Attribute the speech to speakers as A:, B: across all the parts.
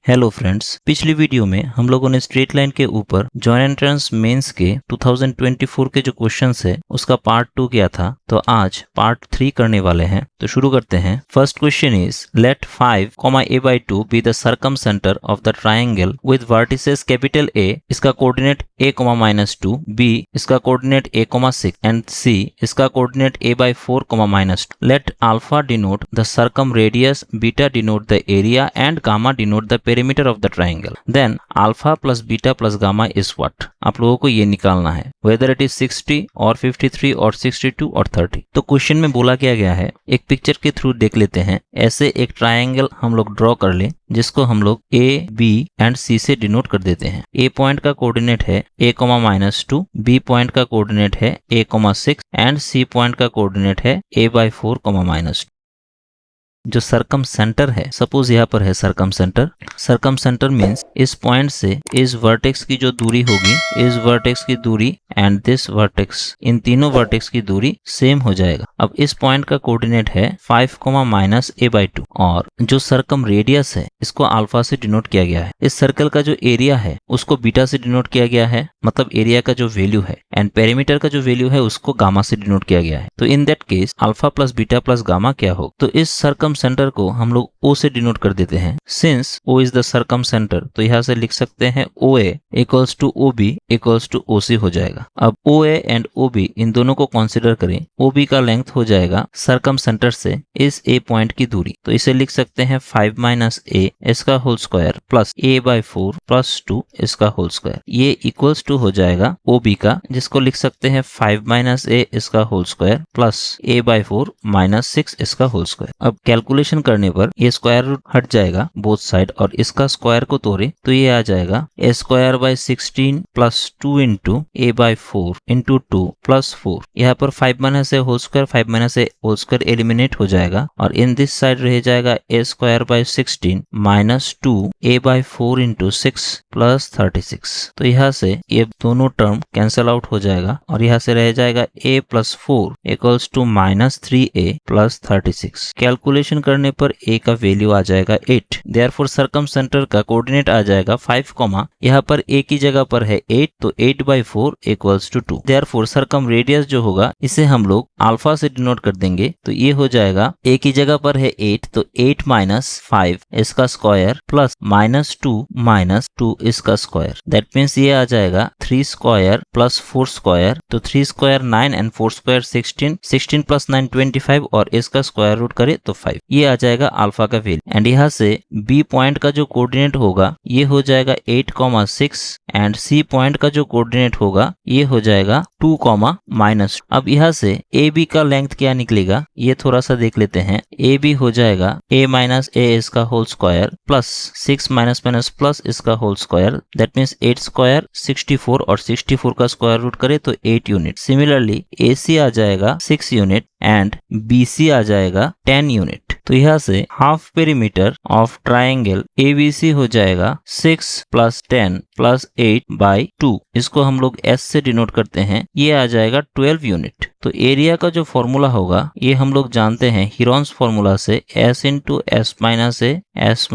A: Hello friends, पिछली video में हम लोगों ने स्ट्रेट लाइन के ऊपर जॉइंट एंट्रेंस मेंस के 2024 के जो क्वेश्चंस है उसका पार्ट 2 किया था। तो आज पार्ट 3 करने वाले हैं। तो शुरू करते हैं। First question is let 5, a/2 be the circumcentre of the triangle with vertices capital A। इसका कोऑर्डिनेट a, -2, b इसका कोऑर्डिनेट a, 6 एंड c इसका coordinate a/4, -2। Let alpha denote the circumradius, beta denote the area and gamma denote the perimeter of the triangle. Then alpha plus beta plus gamma is what? आप लोगों को ये निकालना है, whether it is 60 और 53 और 62 और 30। तो क्वेश्चन में बोला क्या गया है, एक पिक्चर के थ्रू देख लेते हैं। ऐसे एक ट्राइंगल हम लोग ड्रॉ कर ले जिसको हम लोग A, B एंड C से डिनोट कर देते हैं। A पॉइंट का कोऑर्डिनेट है a, -2, B पॉइंट का कोऑर्डिनेट है a, 6 एंड C पॉइंट का कोऑर्डिनेट है a/4, -2। जो सरकम सेंटर है, सपोज यहाँ पर है सरकम सेंटर। सरकम सेंटर मीन्स इस पॉइंट से इस वर्टेक्स की जो दूरी होगी, इस वर्टेक्स की दूरी एंड दिस वर्टेक्स, इन तीनों वर्टेक्स की दूरी सेम हो जाएगा। अब इस पॉइंट का कोऑर्डिनेट है 5, -a/2 और जो सरकम रेडियस है इसको अल्फा से डिनोट किया गया है। इस सर्कल का जो एरिया है उसको बीटा से डिनोट किया गया है, मतलब एरिया का जो वैल्यू है, एंड पेरीमीटर का जो वैल्यू है उसको गामा से डिनोट किया गया है। तो in that case alpha plus beta plus gamma क्या हो, तो इस सरकम सेंटर को हम लोग O से डिनोट कर देते हैं। Since O is the circumcentre, तो यहाँ से लिख सकते हैं OA equals to OB equals to OC हो जाएगा। अब OA एंड OB इन दोनों को कंसीडर करें। OB का लेंथ हो जाएगा सरकम सेंटर से इस A पॉइंट की दूरी, तो इसे लिख सकते हैं 5 - a इसका whole square plus a/4 plus 2 इसका होल स्क्वायर। ये इक्वल्स टू हो जाएगा OB का, जिसको लिख सकते हैं 5 - a इसका होल स्क्वायर प्लस a/4 -6 इसका होल स्क्वायर। अब कैलकुलेशन करने पर ये स्क्वायर रूट हट जाएगा बोथ साइड और इसका स्क्वायर को तोड़े तो ये आ जाएगा a² / 16 plus 2 into a/4 into 2 plus 4। यहाँ पर 5 - a whole square, 5 - a whole square eliminate हो जाएगा और इन दिस साइड रह जाएगा a² / 16 minus 2 a/4 into 6 plus 36। तो यहाँ से ये दोनों टर्म कैंसल आउट हो जाएगा और यहाँ से रह जाएगा a + 4 equals to -3a plus 36। Calculation करने पर a का वैल्यू आ जाएगा 8। देयरफॉर सरकम सेंटर का कोऑर्डिनेट आ जाएगा 5, यहाँ पर a की जगह पर है 8, तो 8/4 इक्वल्स टू 2। देयरफॉर सरकम रेडियस जो होगा इसे हम लोग अल्फा से डिनोट कर देंगे, तो ये हो जाएगा a की जगह पर है 8, तो 8 - 5 इसका स्क्वायर प्लस -2 इसका स्क्वायर। दैट मीन्स ये आ जाएगा 3 स्क्वायर प्लस 4 स्क्वायर, तो 3 स्क्वायर 9 एंड 4 स्क्वायर 16, 16 प्लस 9 25 और इसका स्क्वायर रूट करे तो 5। ये आ जाएगा अल्फा का वैल्यू। एंड यहाँ से B पॉइंट का जो कोऑर्डिनेट होगा ये हो जाएगा 8, 6 एंड C पॉइंट का जो कोऑर्डिनेट होगा ये हो जाएगा 2, -2। अब यहाँ से AB का लेंथ क्या निकलेगा ये थोड़ा सा देख लेते हैं। AB हो जाएगा a - a इसका होल स्क्वायर प्लस 6 - प्लस इसका whole square. That means 8 square 64 और 64 का स्क्वायर रूट करे तो 8 यूनिट। सिमिलरली AC आ जाएगा 6 यूनिट एंड BC आ जाएगा 10 यूनिट। तो यहाँ से half perimeter of triangle ABC हो जाएगा 6 + 10 + 8/2। इसको हम लोग S से डिनोट करते हैं, ये आ जाएगा 12 यूनिट। तो एरिया का जो फॉर्मूला होगा ये हम लोग जानते हैं हीरोन्स फॉर्मूला से, S × S - a S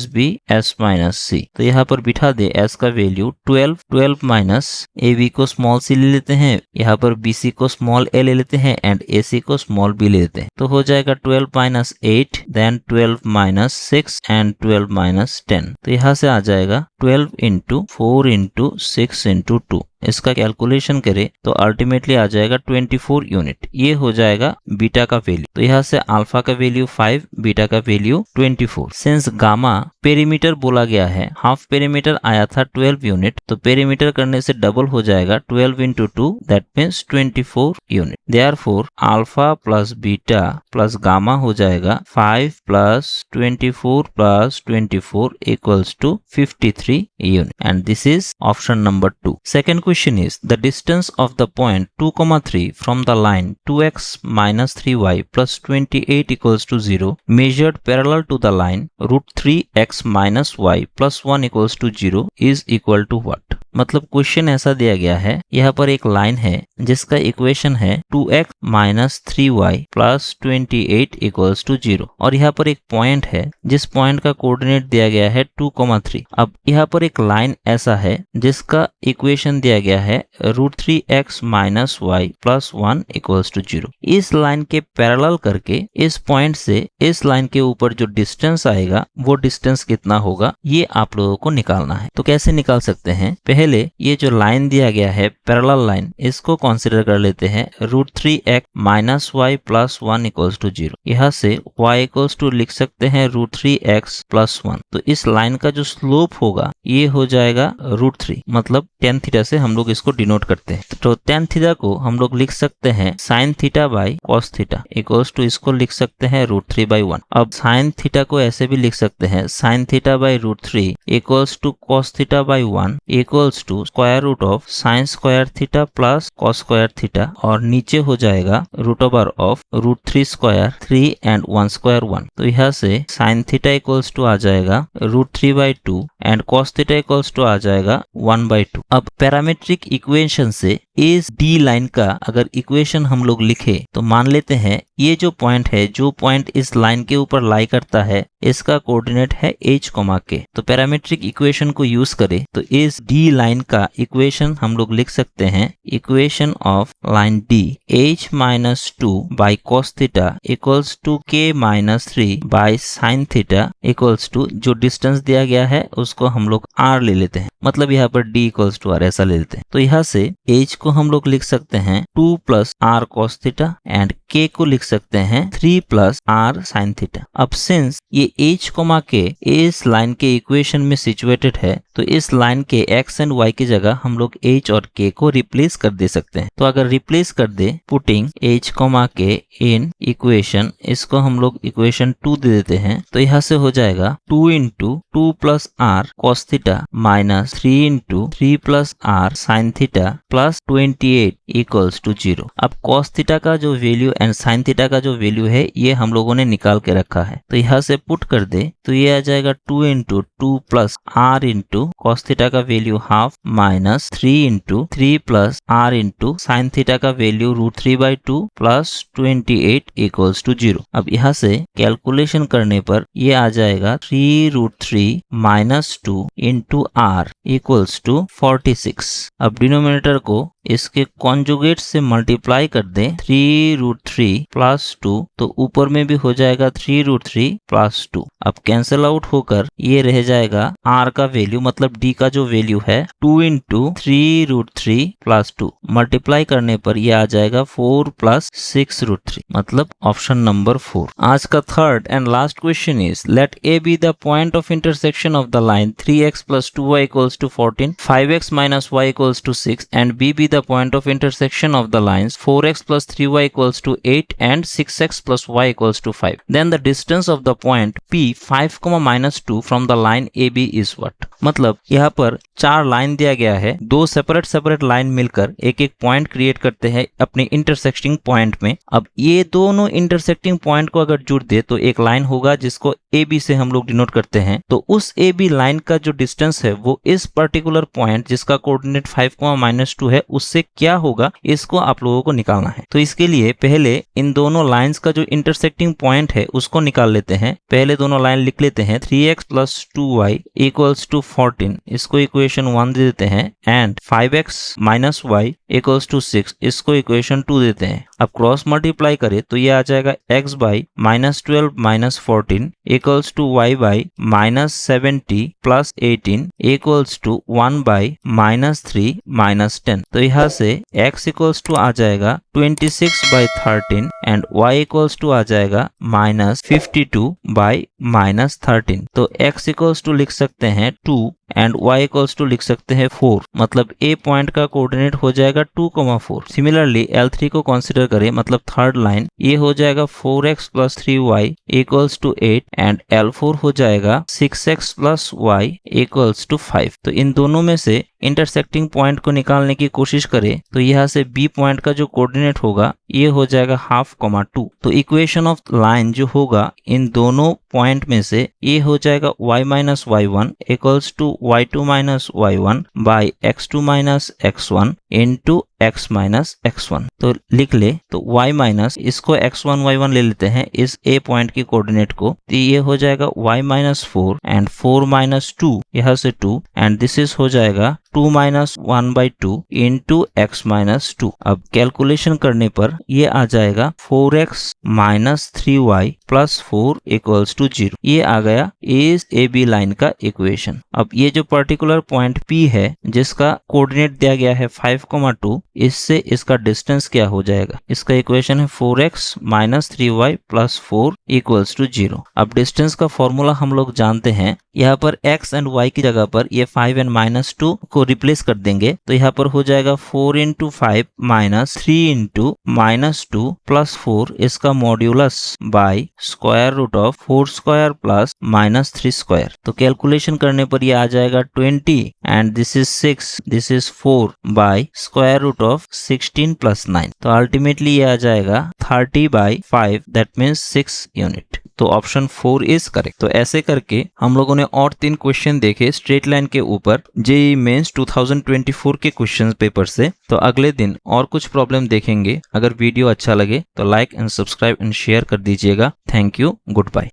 A: - b S - c। तो यहाँ पर बिठा दे S का वैल्यू 12, 12 - AB को स्मॉल c ले लेते हैं, यहाँ पर BC को स्मॉल a ले लेते हैं एंड AC को स्मॉल b ले लेते हैं। तो हो जाएगा 12 - 8 देन 12 - 6 एंड 12 - 10। तो यहाँ से आ जाएगा 12 × 4 × 6 × 2। इसका कैलकुलेशन करें तो अल्टीमेटली आ जाएगा 24 यूनिट। ये हो जाएगा बीटा का वैल्यू। तो यहाँ से अल्फा का वैल्यू 5, बीटा का वैल्यू 24। सिंस गामा पेरीमीटर बोला गया है, हाफ पेरीमीटर आया था 12 यूनिट, तो पेरीमीटर करने से डबल हो जाएगा 12 × 2 that means 24 unit. Therefore alpha plus beta plus gamma हो जाएगा 5 + 24 + 24 equals to 53 unit and this is option number 2। Second question is the distance of the point 2, 3 from the line 2x - 3y plus 28 equals to 0 measured parallel to the line √3x - y plus 1 equals to 0 is equal to what? मतलब question ऐसा दिया गया है, यहाँ पर एक line है जिसका इक्वेशन है 2x minus 3y plus 28 equals to 0 और यहाँ पर एक पॉइंट है जिस पॉइंट का कोऑर्डिनेट दिया गया है 2,3। अब यहाँ पर एक लाइन ऐसा है जिसका इक्वेशन दिया गया है √3x minus y plus 1 equals to 0। इस लाइन के पैरेलल करके इस पॉइंट से इस लाइन के ऊपर जो डिस्टेंस आएगा वो डिस्टेंस कितना होगा ये आप लोगों को निकालना है। तो कैसे निकाल सकते हैं, पहले ये जो लाइन दिया गया है पैरेलल लाइन, इसको कंसीडर कर लेते हैं √3x minus y plus 1 equals to 0। यहाँ से y इक्वल्स टू लिख सकते हैं √3x प्लस 1। तो इस लाइन का जो स्लोप होगा ये हो जाएगा √3, मतलब tan थीटा से हम लोग इसको डिनोट करते हैं। तो tan थीटा को हम लोग लिख सकते हैं sin theta by cos theta equals to इसको लिख सकते हैं √3/1। अब sin थीटा को ऐसे भी लिख सकते हैं sin theta by √3 equals to cos theta by 1 equals to square root of sin square theta plus cos square theta और नीचे हो जाएगा √3 स्क्वायर 3 एंड 1 स्क्वायर 1। तो यहाँ से sin थीटा इक्वल्स टू आ जाएगा √3/2 and cos theta equals to आ जाएगा 1/2। अब पैरामीट्रिक इक्वेशन से इस डी लाइन का अगर इक्वेशन हम लोग लिखे तो मान लेते हैं ये जो पॉइंट है, जो पॉइंट इस लाइन के ऊपर लाई करता है, इसका कोऑर्डिनेट है h, k। तो पैरामीट्रिक इक्वेशन को यूज करें तो इस डी लाइन का इक्वेशन हम लोग लिख सकते हैं equation of line d h minus 2 by cos theta equals to k minus 3 by sin theta equals to जो डिस्टेंस दिया गया है उसको हम लोग r ले लेते हैं, मतलब यहाँ पर d इक्वल्स टू r ऐसा ले लेते हैं। तो यहाँ से h को हम लोग लिख सकते हैं 2 plus r cos theta and k को लिख सकते हैं 3 प्लस r sin थीटा। अब सिंस ये h, k इस लाइन के इक्वेशन में सिचुएटेड है तो इस लाइन के x एंड y की जगह हम लोग h और k को रिप्लेस कर दे सकते हैं। तो अगर रिप्लेस कर दे putting h, k in equation, इसको हम लोग इक्वेशन 2 दे देते हैं तो यहाँ से हो जाएगा 2 into 2 plus r cos theta minus 3 into 3 plus r sin theta plus 28 equals to 0। अब cos थीटा का जो वैल्यू एंड sin थीटा का जो वैल्यू है ये हम लोगों ने निकाल के रखा है, तो यहाँ से पुट कर दे तो ये आ जाएगा 2 into 2 plus r into cos theta का value half minus 3 into 3 plus r into sin theta का वैल्यू √3/2 प्लस 28 इक्वल्स टू 0। अब यहाँ से कैलकुलेशन करने पर ये आ जाएगा 3√3 minus 2 into r equals to 46। अब डिनोमिनेटर को इसके कॉन्जुगेट से मल्टीप्लाई कर दें 3√3 प्लस 2 तो ऊपर में भी हो जाएगा 3√3 प्लस 2। अब कैंसिल आउट होकर ये रह जाएगा r का वैल्यू, मतलब d का जो वैल्यू है 2 इंटू 3√3 प्लस 2 मल्टीप्लाई करने पर ये आ जाएगा 4 प्लस 6√3, मतलब ऑप्शन नंबर 4। आज का third and last question is let a be the point of intersection of the line 3x plus 2y equals to 14, 5x minus y equals to 6 and b be the point of intersection of the lines 4x plus 3y equals to 8 and 6x plus y equals to 5. Then the distance of the point P 5, minus 2 from the line AB is what? मतलब यहाँ पर 4 line दिया गया है, 2 separate line मिलकर एक एक point create करते हैं अपने इंटरसेक्टिंग पॉइंट में। अब ये दोनों इंटरसेक्टिंग पॉइंट को अगर जुड़ दे तो एक लाइन होगा जिसको AB से हम लोग डिनोट करते हैं। तो उस AB लाइन का जो डिस्टेंस है वो इस पर्टिकुलर पॉइंट जिसका कोऑर्डिनेट 5, माइनस 2 है उससे क्या होगा, इसको आप लोगों को निकालना है। तो इसके लिए पहले इन दोनों लाइंस का जो इंटरसेक्टिंग पॉइंट है उसको निकाल लेते हैं। पहले दोनों लाइन लिख लेते हैं 3x plus 2y equals to 14, इसको इक्वेशन 1 दे देते हैं and 5x minus y equals to 6, इसको इक्वेशन 2 देते हैं। अब क्रॉस मल्टीप्लाई करें तो ये आ जाएगा x by minus 12 minus 14 equals to y by minus 70 plus 18 equals to 1 by minus 3 minus 10। तो यहाँ से x इक्वल्स टू आ जाएगा 26/13 एंड y इक्वल्स टू आ जाएगा माइनस 52/13। तो x इक्वल्स टू लिख सकते हैं 2 एंड y इक्वल्स टू लिख सकते हैं 4, मतलब a पॉइंट का कोऑर्डिनेट हो जाएगा 2,4। सिमिलरली L3 को कंसीडर करें, मतलब थर्ड लाइन, ये हो जाएगा 4x plus 3y equals to 8 and L4 हो जाएगा 6x plus y equals to 5। तो इन दोनों में से इंटरसेक्टिंग पॉइंट को निकालने की कोशिश करें तो यहाँ से B पॉइंट का जो कोऑर्डिनेट होगा ये हो जाएगा 1/2, 2। तो इक्वेशन ऑफ लाइन जो होगा इन दोनों पॉइंट में से ये हो जाएगा y minus y one equals to y two minus y one by x two minus x one into x minus x1। तो लिख ले तो y माइनस इसको x1 y1 ले लेते हैं इस a पॉइंट की कोऑर्डिनेट को, तो ये हो जाएगा y माइनस 4 एंड 4 माइनस 2 यहाँ से 2 एंड दिस इज हो जाएगा 2 माइनस 1/2 इंटू एक्स माइनस 2। अब कैलकुलेशन करने पर ये आ जाएगा 4x minus 3y plus 4 equals to 0। ये आ गया इस ए बी लाइन का इक्वेशन। अब ये जो पर्टिकुलर पॉइंट P है जिसका कोऑर्डिनेट दिया गया है 5,2, इससे इसका डिस्टेंस क्या हो जाएगा, इसका इक्वेशन है 4x minus 3y plus 4 equals to 0। अब डिस्टेंस का फॉर्मूला हम लोग जानते हैं, यहाँ पर x एंड y की जगह पर ये 5 एंड माइनस 2 को रिप्लेस कर देंगे, तो यहाँ पर हो जाएगा 4 into 5 minus 3 into minus 2 plus 4 इसका modulus by square root of 4 square plus minus 3 square. तो कैलकुलेशन करने पर ये आ जाएगा 20 and this is 6, this is 4 by square root of 16 plus 9। तो अल्टीमेटली ये आ जाएगा 30/5 दैट मीन्स 6 यूनिट। तो ऑप्शन 4 इज करेक्ट। तो ऐसे करके हम लोगों ने और 3 क्वेश्चन देखे स्ट्रेट लाइन के ऊपर जेईई मेंस 2024 के क्वेश्चन पेपर से। तो अगले दिन और कुछ प्रॉब्लम देखेंगे। अगर वीडियो अच्छा लगे तो like and subscribe and share कर दीजिएगा। Thank you, good bye.